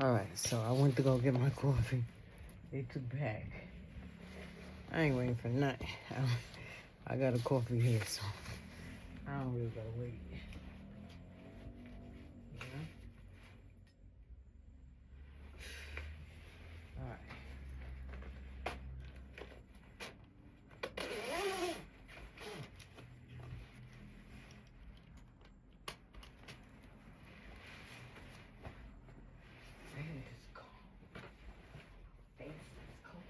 Alright, so I went to go get my coffee. They took back. I ain't waiting for nothing. I got a coffee here, so I don't really gotta wait. You know? Alright. It's cold. Face is cold.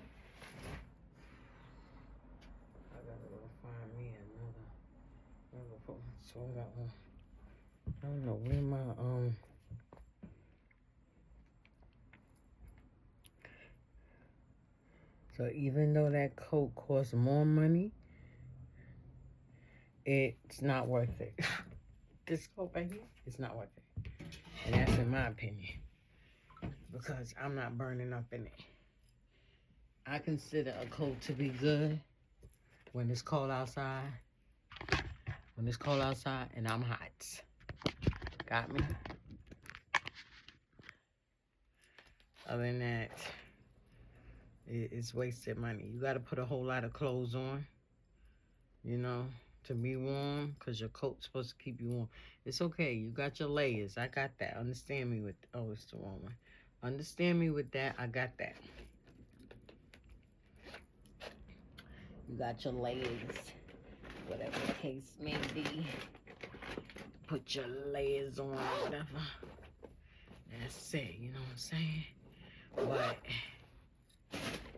I gotta go find me another put my sweater on. I don't know where my So even though that coat costs more money, it's not worth it. This coat right here, it's not worth it. And that's in my opinion. Because I'm not burning up in it. I consider a coat to be good when it's cold outside. When it's cold outside and I'm hot. Got me? Other than that, it's wasted money. You got to put a whole lot of clothes on, you know, to be warm, because your coat's supposed to keep you warm. It's okay. You got your layers. I got that. Understand me with... Oh, it's the wrong one. Understand me with that. I got that. You got your layers. Whatever the case may be. Put your layers on, whatever. That's it. You know what I'm saying? But...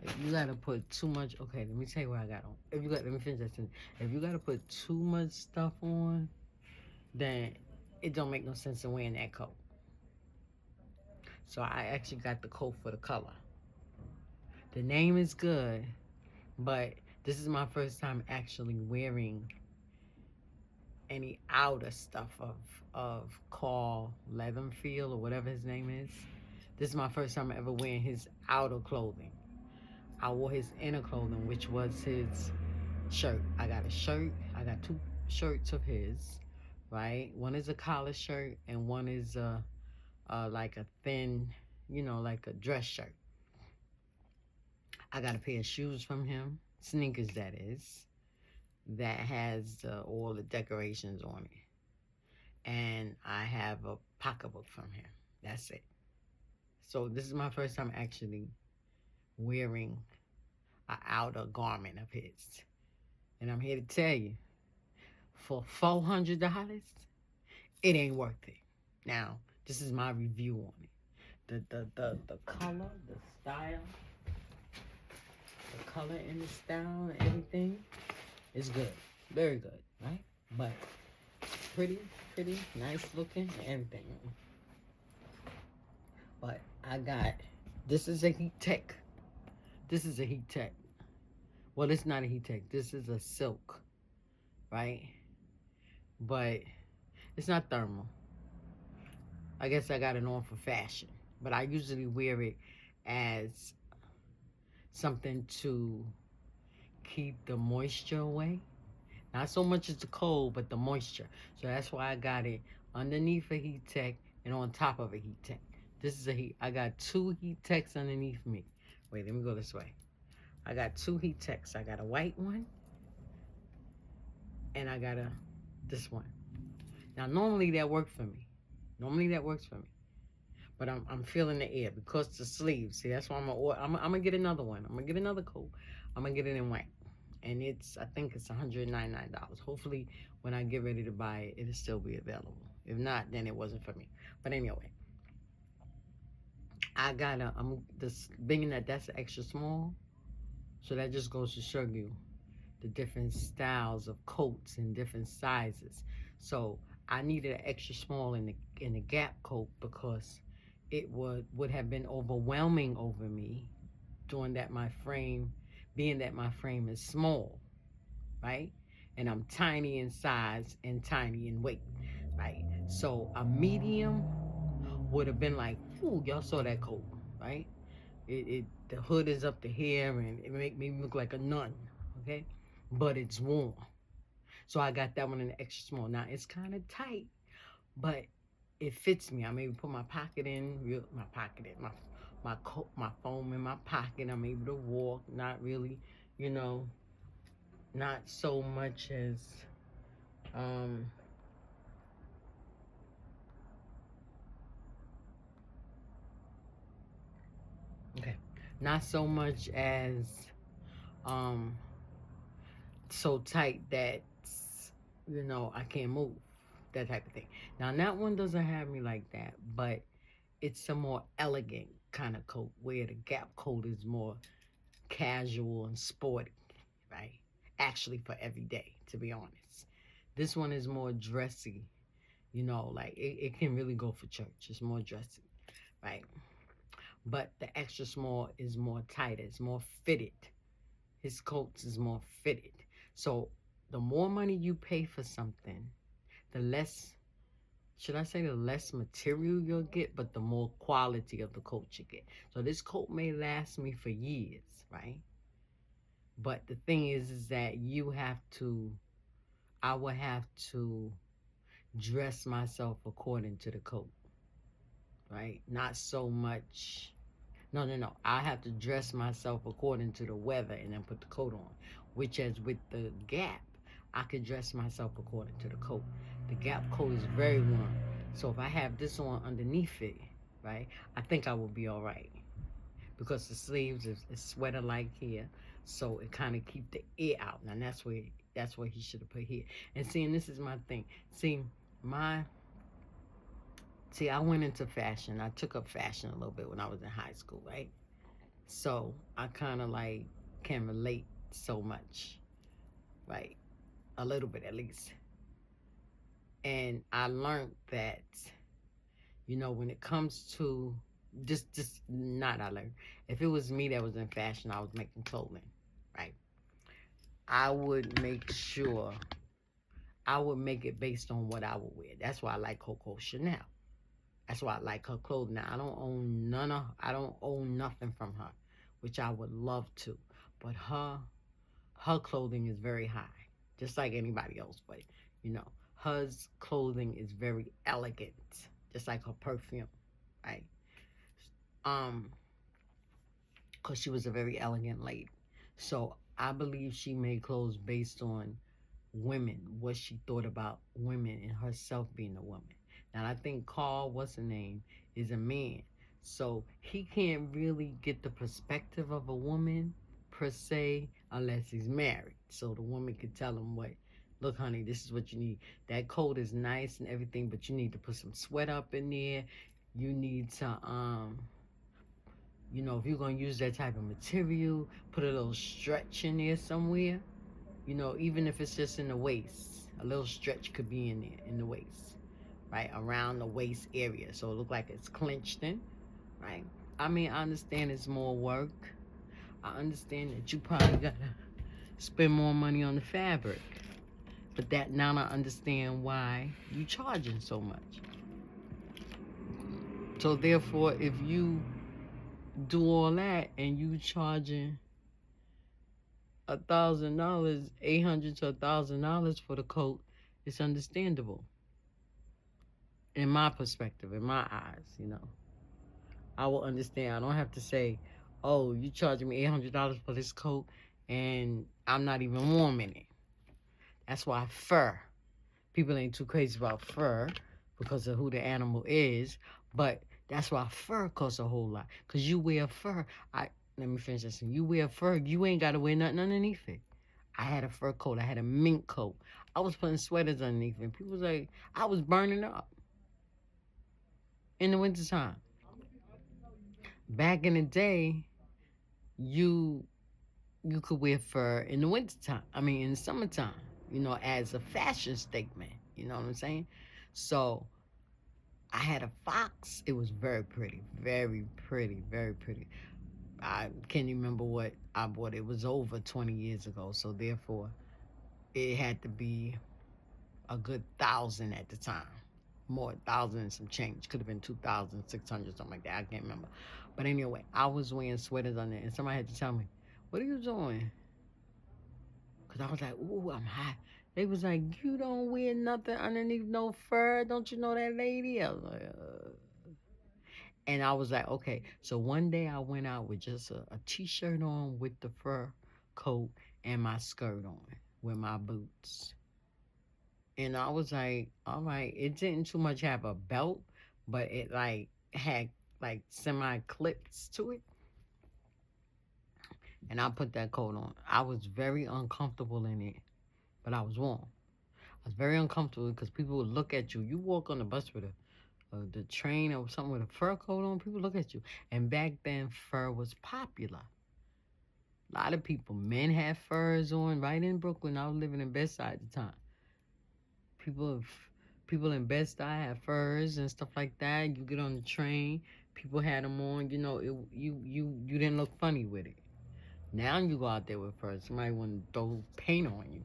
if you gotta put too much, okay, let me tell you what I got on. Let me finish that sentence. If you gotta put too much stuff on, then it don't make no sense in wearing that coat. So I actually got the coat for the color. The name is good, but this is my first time actually wearing any outer stuff of Carl Leatherfield or whatever his name is. This is my first time ever wearing his outer clothing. I wore his inner clothing, which was his shirt. I got a shirt. I got two shirts of his, right? One is a collar shirt and one is like a thin, you know, like a dress shirt. I got a pair of shoes from him, sneakers that is, that has all the decorations on it. And I have a pocketbook from him. That's it. So this is my first time actually wearing an outer garment of his. And I'm here to tell you, for $400, it ain't worth it. Now, this is my review on it. The color, the style, the color and the style and everything is good. Very good, right? But pretty, nice looking, everything. But I got, this is a Heat Tech. This is a Heat Tech. Well, it's not a Heat Tech. This is a silk, right? But it's not thermal. I guess I got it on for fashion. But I usually wear it as something to keep the moisture away. Not so much as the cold, but the moisture. So that's why I got it underneath a Heat Tech and on top of a Heat Tech. This is a heat. I got two Heat Techs underneath me. Wait, let me go this way. I got two Heat Techs. I got a white one and I got this one. Now, normally that works for me. But I'm feeling the air because the sleeves. See, that's why I'm gonna get another one. I'm gonna get another coat. I'm gonna get it in white. And I think it's $199. Hopefully, when I get ready to buy it, it'll still be available. If not, then it wasn't for me. But anyway, I got being that that's extra small, so that just goes to show you the different styles of coats and different sizes. So I needed an extra small in the Gap coat because it would have been overwhelming over me being that my frame is small, right? And I'm tiny in size and tiny in weight, right? So a medium would have been like, ooh, y'all saw that coat, right? The hood is up to here and it make me look like a nun, okay? But it's warm. So I got that one in the extra small. Now it's kind of tight, but it fits me. I'm able to put my pocket in, my phone in my pocket. I'm able to walk, not really, you know, not so much as um okay, not so much as um so tight that I can't move, that type of thing. Now that one doesn't have me like that, but it's a more elegant kind of coat where the Gap coat is more casual and sporty, right? Actually, for every day, to be honest. This one is more dressy, like it can really go for church. It's more dressy, right? But the extra small is more tighter, it's more fitted. His coats is more fitted. So the more money you pay for something, the less, should I say, the less material you'll get, but the more quality of the coat you get. So this coat may last me for years, right? But the thing is that I will have to dress myself according to the coat, right? Not so much. No, no, no. I have to dress myself according to the weather and then put the coat on. Which, as with the Gap, I could dress myself according to the coat. The Gap coat is very warm. So if I have this on underneath it, right, I think I will be all right. Because the sleeves is sweater-like here. So it kind of keep the air out. Now that's what he should have put here. And seeing this is my thing. I went into fashion. I took up fashion a little bit when I was in high school, right? So I kind of like can relate so much, right? A little bit at least. And I learned that, when it comes to just not I learned. If it was me that was in fashion, I was making clothing, right? I would make sure I would make it based on what I would wear. That's why I like Coco Chanel. That's why I like her clothing. Now I don't own nothing from her, which I would love to. But her clothing is very high, just like anybody else. But her clothing is very elegant, just like her perfume, right? Because she was a very elegant lady. So I believe she made clothes based on women, what she thought about women and herself being a woman. Now I think Carl, what's her name, is a man. So he can't really get the perspective of a woman per se unless he's married. So the woman could tell him look honey, this is what you need. That coat is nice and everything, but you need to put some sweat up in there. You need to if you're gonna use that type of material, put a little stretch in there somewhere. Even if it's just in the waist, a little stretch could be in there in the waist, right? Around the waist area. So it look like it's clenched in, right? I mean, I understand it's more work. I understand that you probably gotta spend more money on the fabric. But that now I understand why you charging so much. So therefore, if you do all that and you charging $1,000, $800 to $1,000 for the coat, it's understandable. In my perspective, in my eyes, I will understand. I don't have to say, oh, you charging me $800 for this coat and I'm not even warm in it. That's why fur. People ain't too crazy about fur because of who the animal is, but that's why fur costs a whole lot. Because you wear fur. Let me finish this. You wear fur, you ain't got to wear nothing underneath it. I had a fur coat. I had a mink coat. I was putting sweaters underneath it. People was like, I was burning up in the wintertime. Back in the day, you could wear fur in the wintertime. I mean, in the summertime, as a fashion statement. You know what I'm saying? So I had a fox. It was very pretty. Very pretty. Very pretty. I can't remember what I bought. It was over 20 years ago. So therefore, it had to be a good 1,000 at the time. More, 1,000 and some change. Could have been 2,600, something like that. I can't remember. But anyway, I was wearing sweaters on there. And somebody had to tell me, what are you doing? Because I was like, ooh, I'm hot. They was like, you don't wear nothing underneath no fur. Don't you know that lady? I was like, And I was like, okay. So one day I went out with just a t-shirt on with the fur coat and my skirt on with my boots. And I was like, all right, it didn't too much have a belt, but it like had like semi clips to it. And I put that coat on. I was very uncomfortable in it, but I was warm. I was very uncomfortable because people would look at you. You walk on the bus with the train or something with a fur coat on, people look at you. And back then, fur was popular. A lot of people, men had furs on right in Brooklyn. I was living in Bed-Stuy at the time. People, people in Bed-Stuy had furs and stuff like that. You get on the train, people had them on. You know, you didn't look funny with it. Now you go out there with furs, somebody want to throw paint on you.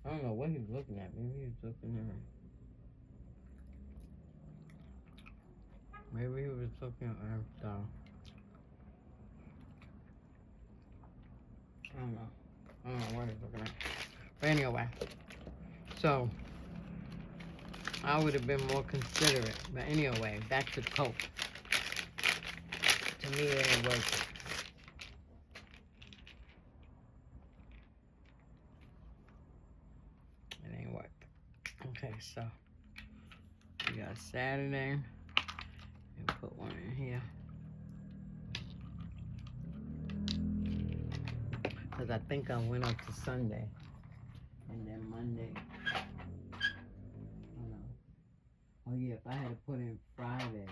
I don't know what he was looking at. Maybe he was looking at. Maybe he was looking at. I don't know. I don't know what he's looking at. But anyway, so I would have been more considerate. But anyway, back to the coat. To me, it ain't working. It ain't working. Okay, so we got Saturday. And put one in here. Because I think I went up to Sunday. And then Monday. Oh, no. Oh, yeah, if I had to put in Friday.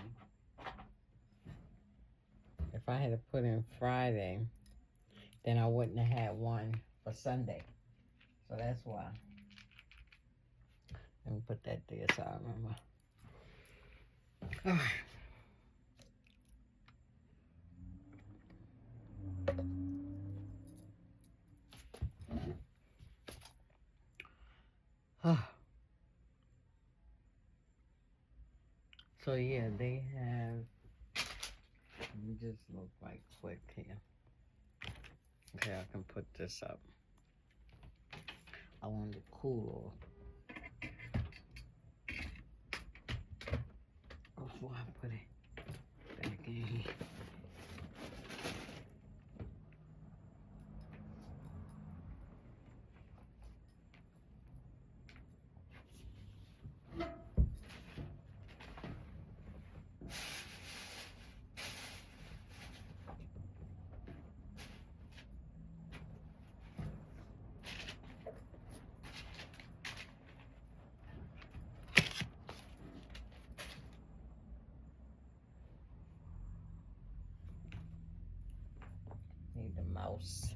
If I had to put in Friday, then I wouldn't have had one for Sunday. So that's why. Let me put that there so I remember. All right. So yeah, they have. Let me just look right quick here. Okay, I can put this up. I want it cool before I put it back in here. Need the mouse.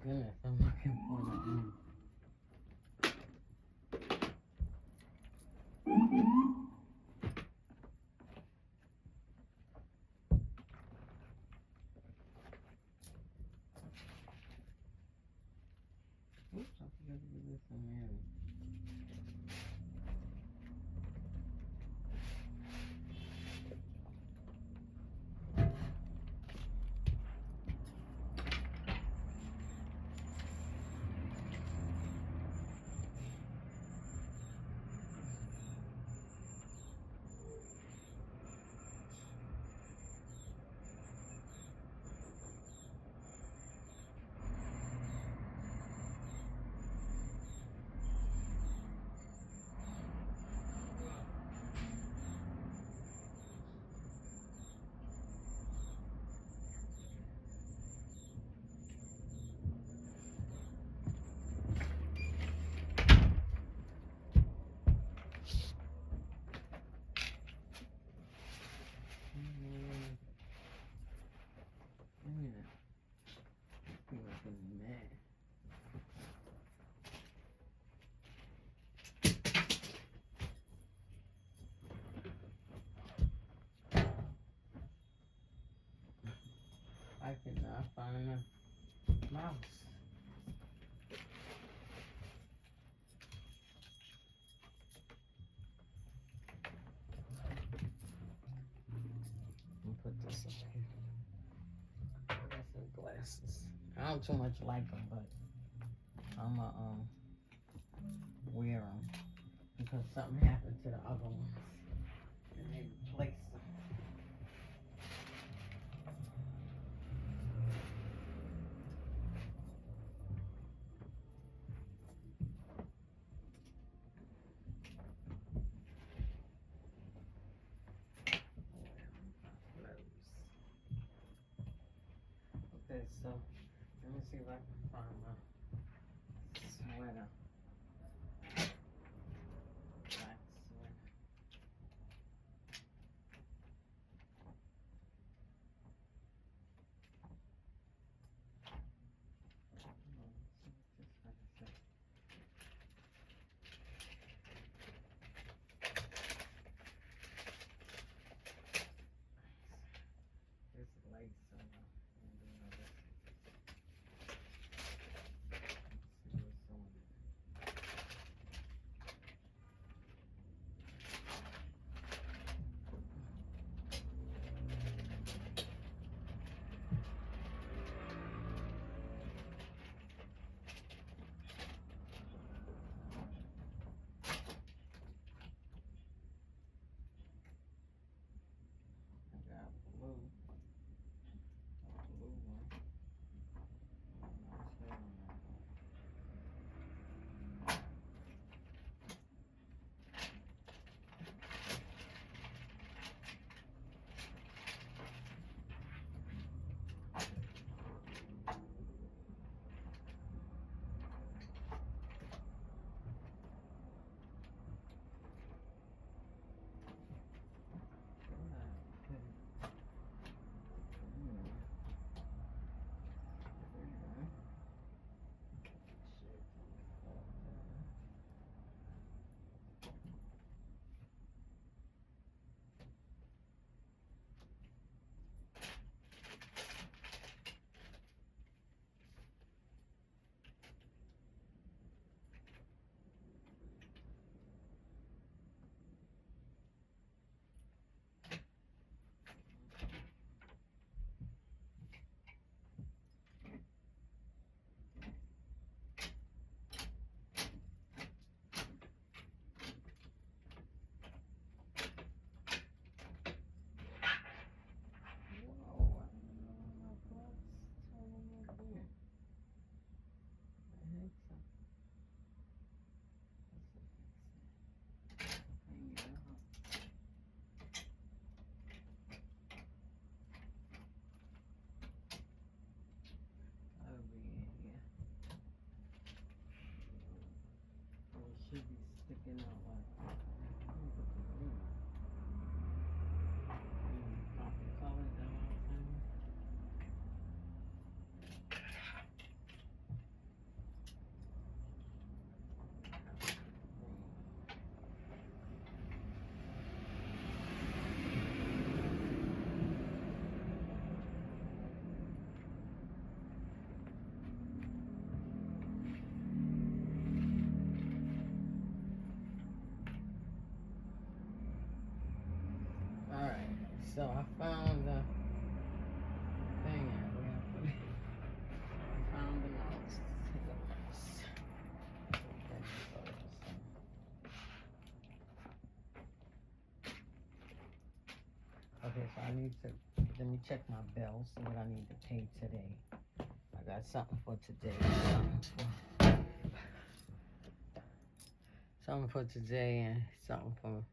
Goodness, I'm looking for the I cannot find a mouse. I'll put this up here. I got some glasses. I don't too much like them, but I'm gonna wear them because something happened to the other ones and they replaced them. Okay, so let me see if I can find my sweater. Black sweater. This lace on the should be sticking out like that. Let me put the green. Coffee color, that what I'm saying? So I found the thing out where I put it. I found the mouse. Okay, so I need to, let me check my bill, see what I need to pay today. I got something for today, something for today and something for,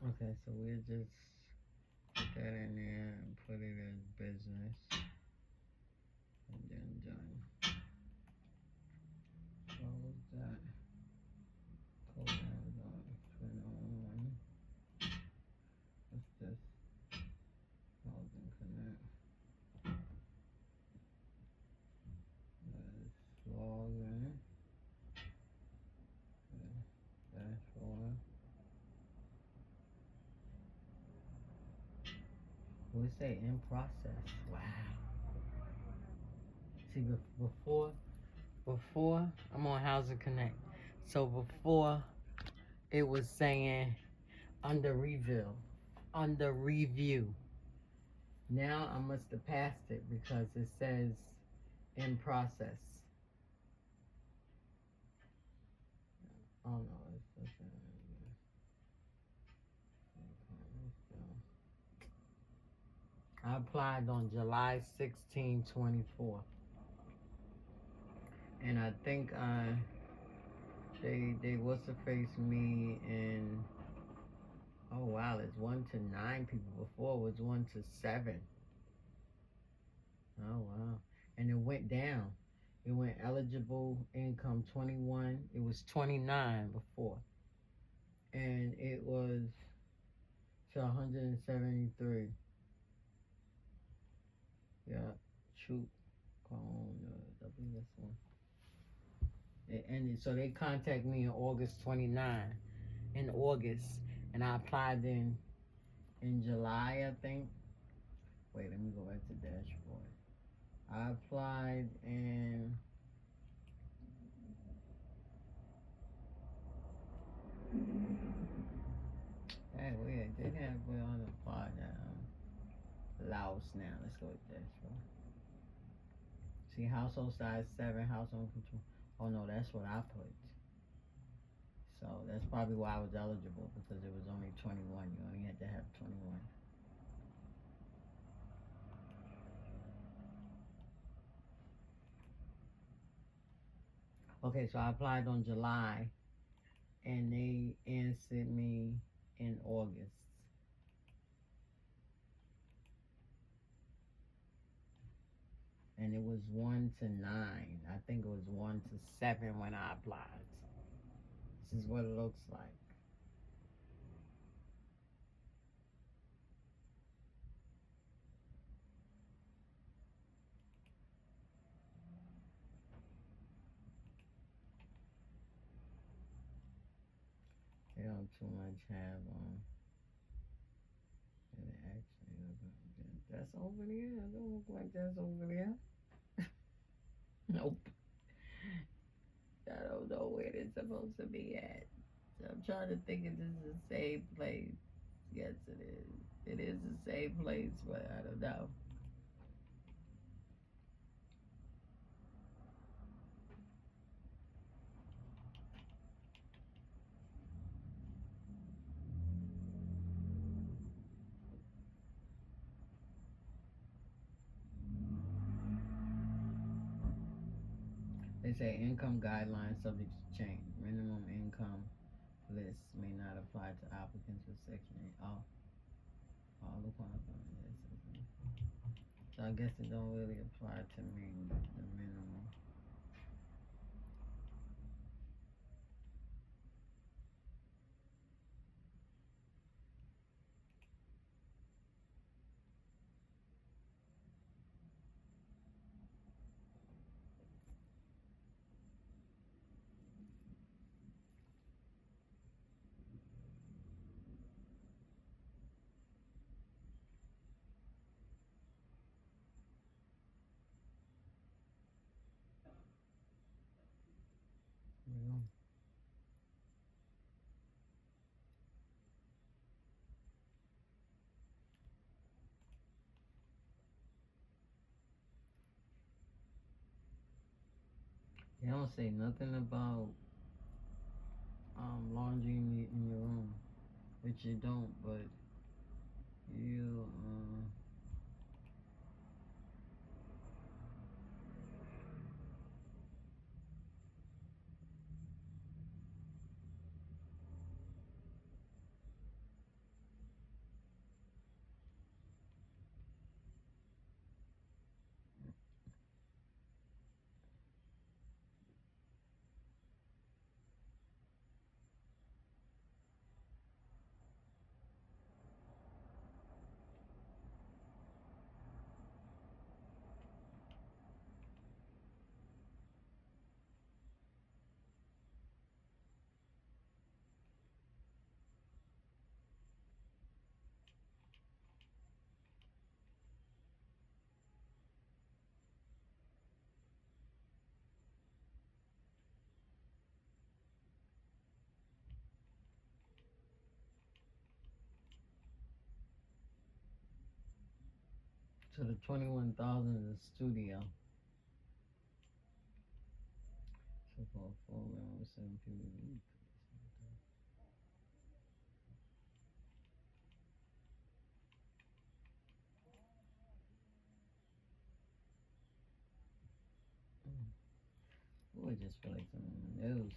okay, so we'll just put that in there and put it as business, and then done. Close that, close that on, turn on, what's this, housing connect, let's log in, dashboard, we say in process, wow. See, before, I'm on Housing Connect. So before, it was saying under review. Now I must have passed it because it says in process. Oh no, it's just, I applied on July 16, 24. And I think they was to face me in, oh wow, it's 1 to 9 people. Before it was 1 to 7. Oh wow. And it went down. It went eligible income 21. It was 29 before. And it was to 173. Yeah. Shoot. WS1. It ended. So they contacted me in August 29. In August. And I applied in July, I think. Wait, let me go back to dashboard. I applied in hey, weird. They have we on the apply now. Laos now. Let's go with dashboard. See, household size 7, household control. Oh no, that's what I put. So that's probably why I was eligible, because it was only 21. You only had to have 21. Okay, so I applied on July, and they answered me in August. And it was 1 to 9. I think it was 1 to 7 when I applied. This is what it looks like. They don't too much have that's over there. It don't look like that's over there. Nope. I don't know where it's supposed to be at. So I'm trying to think if this is the same place. Yes, it is. It is the same place, but I don't know. They say income guidelines subject to change. Minimum income list may not apply to applicants with Section 8. All the qualifying lists. So I guess it don't really apply to me, the minimum. They don't say nothing about laundry in your room, which you don't, but you to the 21,000 in the studio. So for 4 people. Oh, I just feel like some news.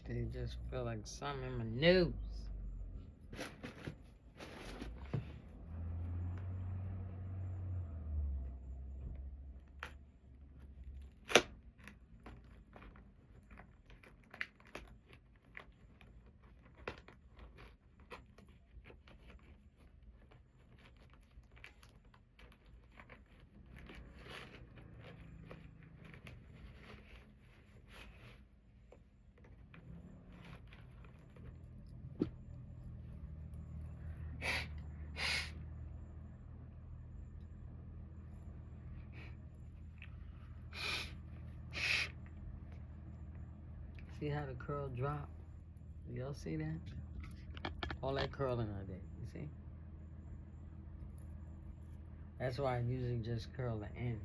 They just feel like something in my news. See how the curl drop? Y'all see that? All that curling I did. You see? That's why I usually just curl the end.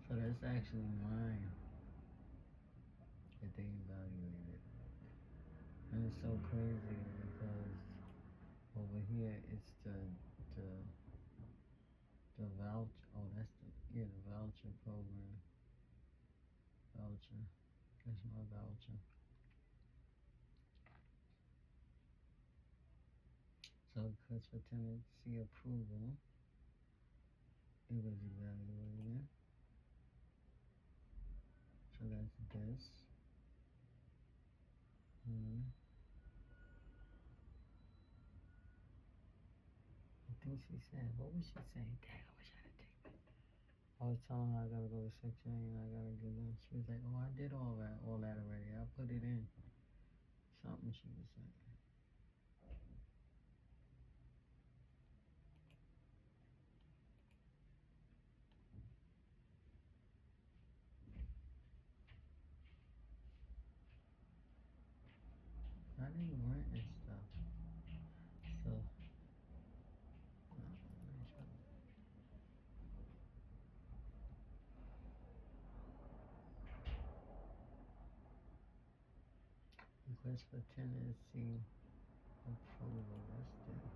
So that's actually mine that they evaluated. And it's so crazy because over here it's the the voucher. Oh, that's the voucher program. Voucher. That's my voucher. So because for tenancy approval, it was evaluated. So that's this. Hmm. I think she said, what was she saying? Dang, I wish I had taken it. I was telling her I gotta go to Section 8 and I gotta get them. She was like, oh, I did all that already. I put it in. Something she was saying. I didn't rent and stuff. So, request for tenancy approval. What's this?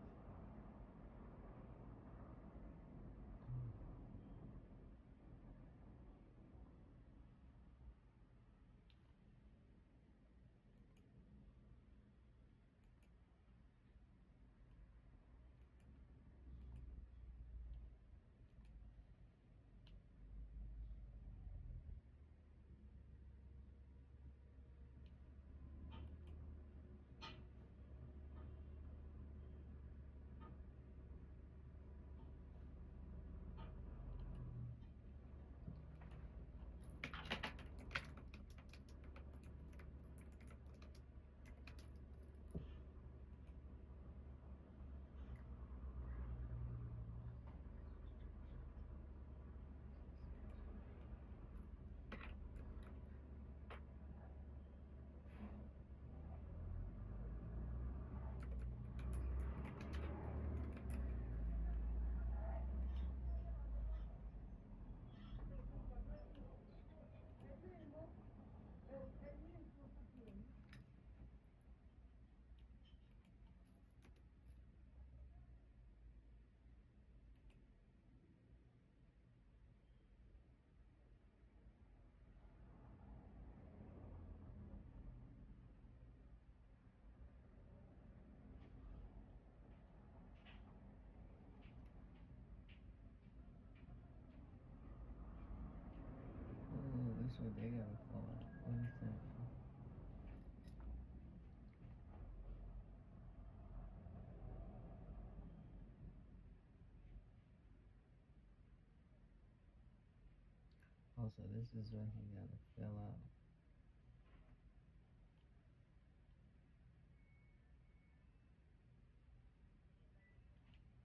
Oh, so this is what he gotta fill out.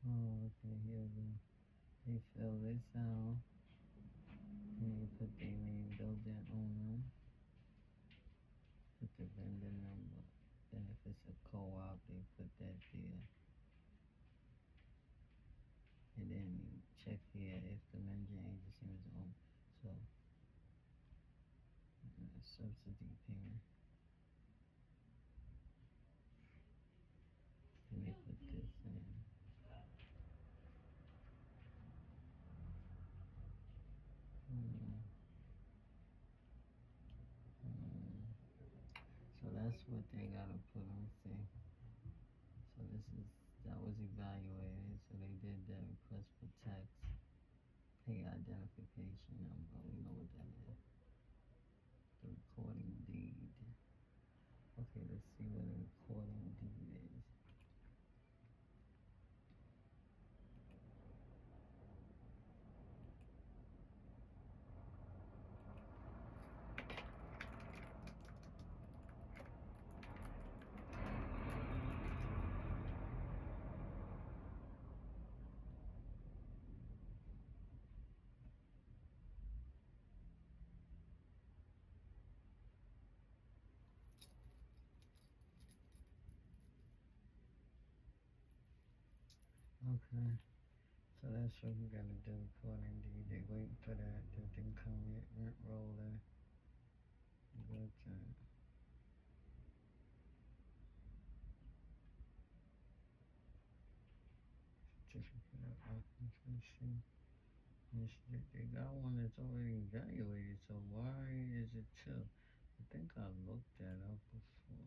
Oh, okay, here we go. They fill this out. And you put their name, building owner. Put the vendor number. Then if it's a co-op, they put that there. And then you check here if the managing agency was on. So, subsidy payment. Then they put this in. Hmm. Hmm. So that's what they gotta put on. See. So that was evaluated. So they did that request for tax pay identification number. We know what that is. The recording deed. Okay, let's see what a recording deed is. Okay, so that's what we gotta do. Recording deed. They wait for that. That thing come in, rent roller. Go to certificate of occupancy. They got one that's already evaluated. So why is it two? I think I looked that up before.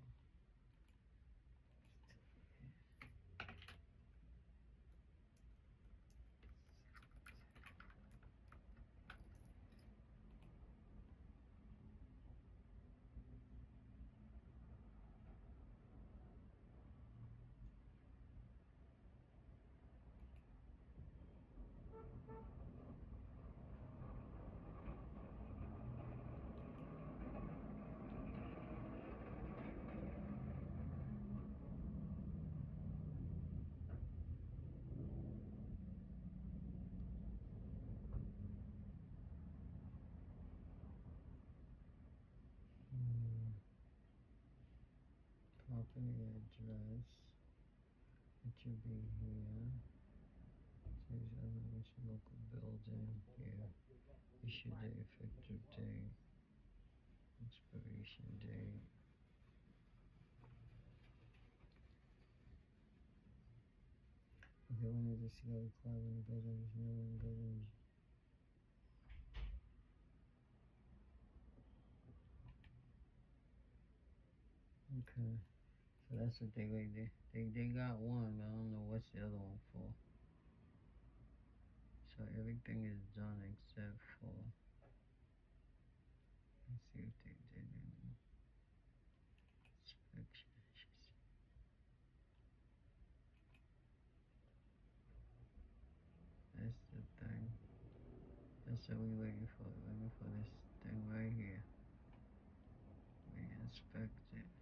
Hmm. Property address. It should be here. Says elevation local building. Here. Issue date, effective date, expiration date. Okay, when is the CO required when the building is new and building? Okay, so that's what they like. They got one, but I don't know what's the other one for. So everything is done except for. Let's see if they did any inspection. That's the thing. That's what we waiting for. Waiting for this thing right here. We inspect it.